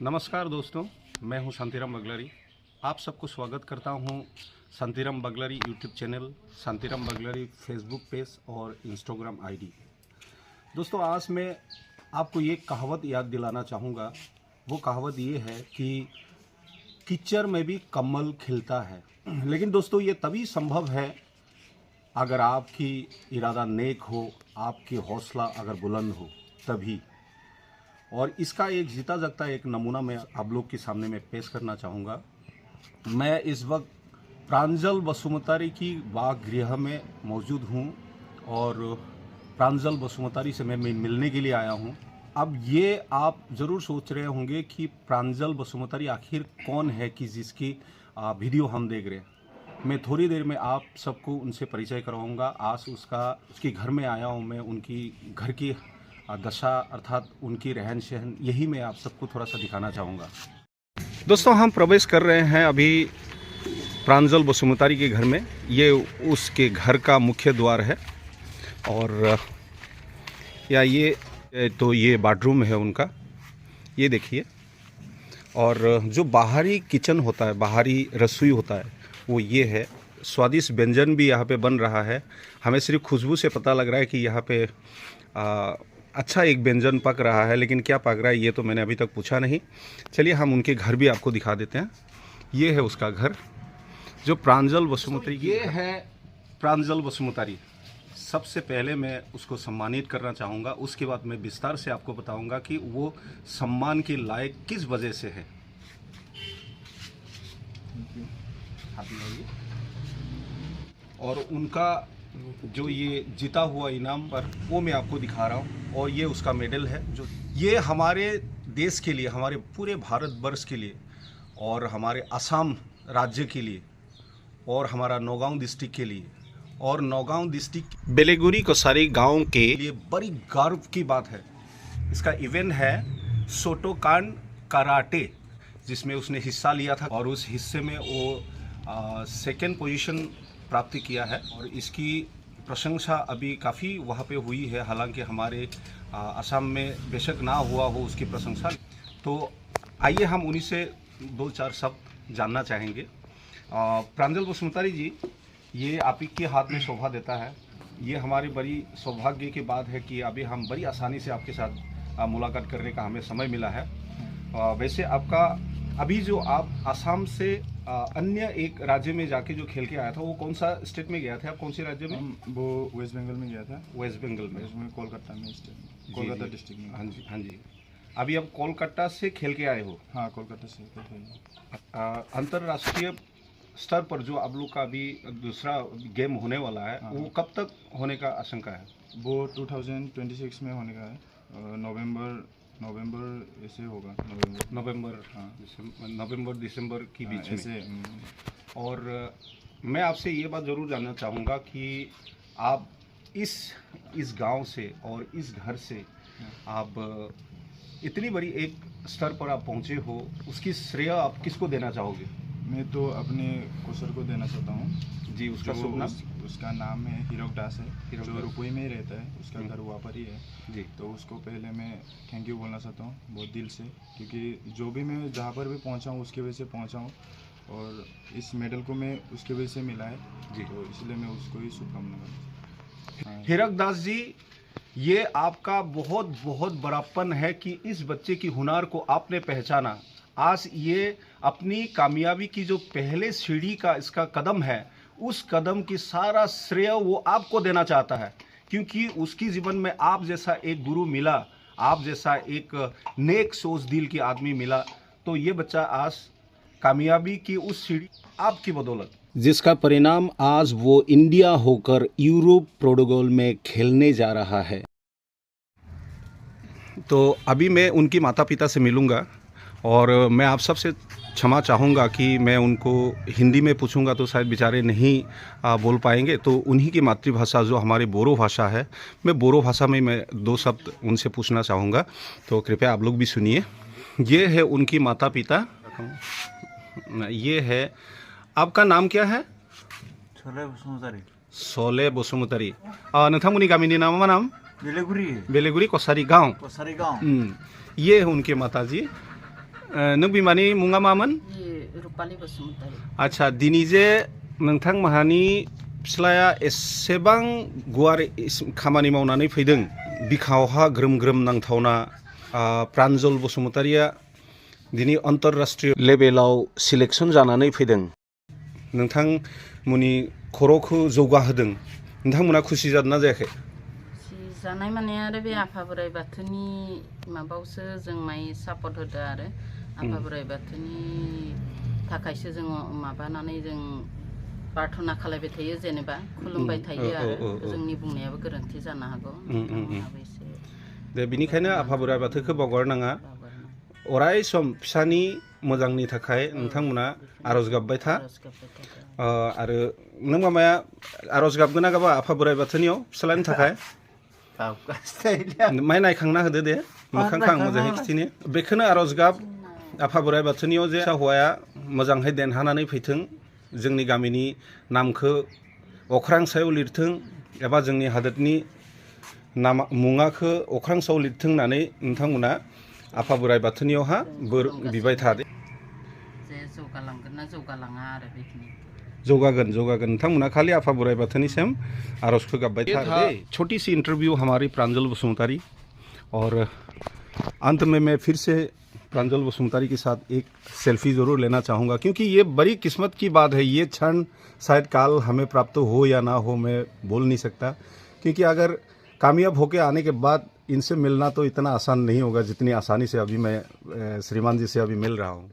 नमस्कार दोस्तों, मैं हूं शांतिराम बगलारी। आप सबको स्वागत करता हूं Shantiram Baglari YouTube channel, Shantiram Baglari Facebook page और इंस्टाग्राम आईडी। दोस्तों, आज मैं आपको ये कहावत याद दिलाना चाहूँगा। वो कहावत ये है कि कीचड़ में भी कमल खिलता है। लेकिन दोस्तों, ये तभी संभव है अगर आपकी इरादा नेक हो, आपकी हौसला अगर बुलंद हो, तभी। और इसका एक जीता जागता एक नमूना मैं आप लोग के सामने में पेश करना चाहूँगा। मैं इस वक्त प्रांजल बसुमतारी की वासगृह में मौजूद हूँ और प्रांजल बसुमतारी से मैं मिलने के लिए आया हूँ। अब ये आप ज़रूर सोच रहे होंगे कि प्रांजल बसुमतारी आखिर कौन है कि जिसकी वीडियो हम देख रहे हैं। मैं थोड़ी देर में आप सबको उनसे परिचय करवाऊँगा। आज उसके घर में आया हूँ मैं। उनकी घर की दशा अर्थात उनकी रहन सहन, यही मैं आप सबको थोड़ा सा दिखाना चाहूँगा। दोस्तों, हम प्रवेश कर रहे हैं अभी प्रांजल बसुमतारी के घर में। ये उसके घर का मुख्य द्वार है और ये बेडरूम है उनका, ये देखिए। और जो बाहरी किचन होता है, बाहरी रसोई होता है, वो ये है। स्वादिष्ट व्यंजन भी यहाँ पे बन रहा है। हमें सिर्फ खुशबू से पता लग रहा है कि यहाँ पे अच्छा एक व्यंजन पक रहा है, लेकिन क्या पक रहा है ये तो मैंने अभी तक पूछा नहीं। चलिए हम उनके घर भी आपको दिखा देते हैं। ये है उसका घर, जो प्रांजल बसुमतारी। ये है प्रांजल बसुमतारी। सबसे पहले मैं उसको सम्मानित करना चाहूँगा, उसके बाद मैं विस्तार से आपको बताऊँगा कि वो सम्मान के लायक किस वजह से है। और उनका जो ये जीता हुआ इनाम पर वो मैं आपको दिखा रहा हूँ। और ये उसका मेडल है, जो ये हमारे देश के लिए, हमारे पूरे भारतवर्ष के लिए और हमारे असम राज्य के लिए और हमारा नौगांव डिस्ट्रिक्ट के लिए और नौगांव डिस्ट्रिक्ट बेलेगुरी कोसारी गांव के लिए बड़ी गर्व की बात है। इसका इवेंट है शोटोकान कराटे, जिसमें उसने हिस्सा लिया था और उस हिस्से में वो सेकेंड पोजीशन प्राप्त किया है। और इसकी प्रशंसा अभी काफ़ी वहाँ पे हुई है। हालांकि हमारे असम में बेशक ना हुआ हो उसकी प्रशंसा। तो आइए हम उन्हीं से दो चार शब्द जानना चाहेंगे। प्रांजल बसुमतारी जी, ये आप ही के हाथ में शोभा देता है। ये हमारी बड़ी सौभाग्य की बात है कि अभी हम बड़ी आसानी से आपके साथ मुलाकात करने का हमें समय मिला है। वैसे आपका अभी जो आप असम से अन्य एक राज्य में जाके जो खेल के आया था, वो कौन सा स्टेट में गया था? आप कौन से राज्य में? वो वेस्ट बंगाल में गया था। वेस्ट बंगाल में, कोलकाता में, स्टेट कोलकाता डिस्ट्रिक्ट में। हाँ जी, हाँ जी। अभी आप कोलकाता से खेल के आए हो? हाँ, कोलकाता से खेल। अंतर्राष्ट्रीय स्तर पर जो आप लोग का अभी दूसरा गेम होने वाला है, हाँ, वो कब तक होने का आशंका है? वो 2026 में होने का है। नवंबर ऐसे होगा। नवंबर, हाँ, नवंबर दिसंबर की बीच ऐसे। में। और मैं आपसे ये बात ज़रूर जानना चाहूँगा कि आप इस गांव से और इस घर से आप इतनी बड़ी एक स्तर पर आप पहुँचे हो, उसकी श्रेय आप किसको देना चाहोगे? मैं तो अपने कोसर को देना चाहता हूँ जी। उसका शुभ नाम? उसका नाम है हीरोक दास है, हीरोक जो दास। रुपये में ही रहता है। उसका घर वहाँ पर ही है जी। तो उसको पहले मैं थैंक यू बोलना चाहता हूँ बहुत दिल से, क्योंकि जो भी मैं जहाँ पर भी पहुँचा हूँ उसकी वजह से पहुँचा हूँ और इस मेडल को मैं उसकी वजह से मिला है जी। तो इसलिए मैं उसको ही शुभकामना करता हूँ। हीरोक दास जी, ये आपका बहुत बहुत बड़ापन है कि इस बच्चे की हुनर को आपने पहचाना। आज ये अपनी कामयाबी की जो पहले सीढ़ी का इसका कदम है, उस कदम की सारा श्रेय वो आपको देना चाहता है, क्योंकि उसकी जीवन में आप जैसा एक गुरु मिला, आप जैसा एक नेक सोच दिल की आदमी मिला। तो ये बच्चा आज कामयाबी की उस सीढ़ी आपकी बदौलत, जिसका परिणाम आज वो इंडिया होकर यूरोप प्रोटोकॉल में खेलने जा रहा है। तो अभी मैं उनकी माता पिता से मिलूँगा और मैं आप सबसे क्षमा चाहूँगा कि मैं उनको हिंदी में पूछूंगा तो शायद बेचारे नहीं बोल पाएंगे। तो उन्हीं की मातृभाषा जो हमारी बोरो भाषा है, मैं बोरो भाषा में मैं दो शब्द उनसे पूछना चाहूँगा। तो कृपया आप लोग भी सुनिए। ये है उनकी माता पिता। ये है, आपका नाम क्या है? सोले बसुमतारी। सोले बसुमतारी। नोंथांमोननि गामिनि नामा मा नाम? बेलेगुरी। बेलेगुरी कोसारी गांव। कोसारी गांव। ये है उनके माता जी। नों बिमानि मुङा मामोन? रुपाली बसुमतारी। आच्छा दिनै जे नोंथां माहानि फिस्लाया एसेबां गुवार खामानि मावनानै फैदों बिखायावहा ग्रोम ग्रोम नांथावना प्रान्जल बसुमतारिया दिनै अंतरराष्ट्रीय लेभेलाव सिलेक्शन जानानै फैदों नोंथांमोननि खर'खौ जौगाहोदों नोंथांमोना खुसि जादोंना जायाखै? जानाय माने आरो बे आफा बोराइ बाथौनि माबायावसो जों माय सापर्ट होदो आरो आफा बोराइ बाथौनि थाखायसो जों माबानानै जों प्रार्थना खालायबाय थायो जेनेबा खुलुमबाय थायो आरो जोंनि बुंनायाबो गोरोन्थि जानो हागौ दे बिनिखायनो आफा बोराइ बाथौखौ बावगारनाङा अराय सम फिसानि मोजांनि थाखाय नोंथांमोना आरज गाबबाय था आरो नों मामाया आरज गाबगोन ना गाबा आफा बोराइ बाथौनियाव फिसालानि थाखाय माय नायखांना होदो दे मोखांखौ आं मोजाङै खिथिनि बेखौनो आरज गाब आफा बोराइ बाथौनियाव जे हौवाया मोजाङै देरहानानै फैथों जोंनि गामिनि नामखौ अख्रां सायाव लिरथों एबा जोंनि हादोरनि नाम मुङाखौ अख्रां सायाव लिरथों होननानै नोंथांमोना आफा बोराइ बाथौनियावहा बोर बिबाय थादो जे जौगालांगोन ना जौगालाङा आरो बेखिनि जौगागोन नोंथांमोना खाली आफा बोराइ बाथौनिसिम आरजखौ गाबबाय था छोटी सी इंटरव्यू हमारी प्रांजल बसुमतारी और अंत में मैं फिर से प्रांजल बसुमतारी के साथ एक सेल्फी ज़रूर लेना चाहूँगा क्योंकि ये बड़ी किस्मत की बात है ये क्षण शायद काल हमें प्राप्त हो या ना हो मैं बोल नहीं सकता क्योंकि अगर कामयाब होके आने के बाद इनसे मिलना तो इतना आसान नहीं होगा जितनी आसानी से अभी मैं श्रीमान जी से अभी मिल रहा हूँ।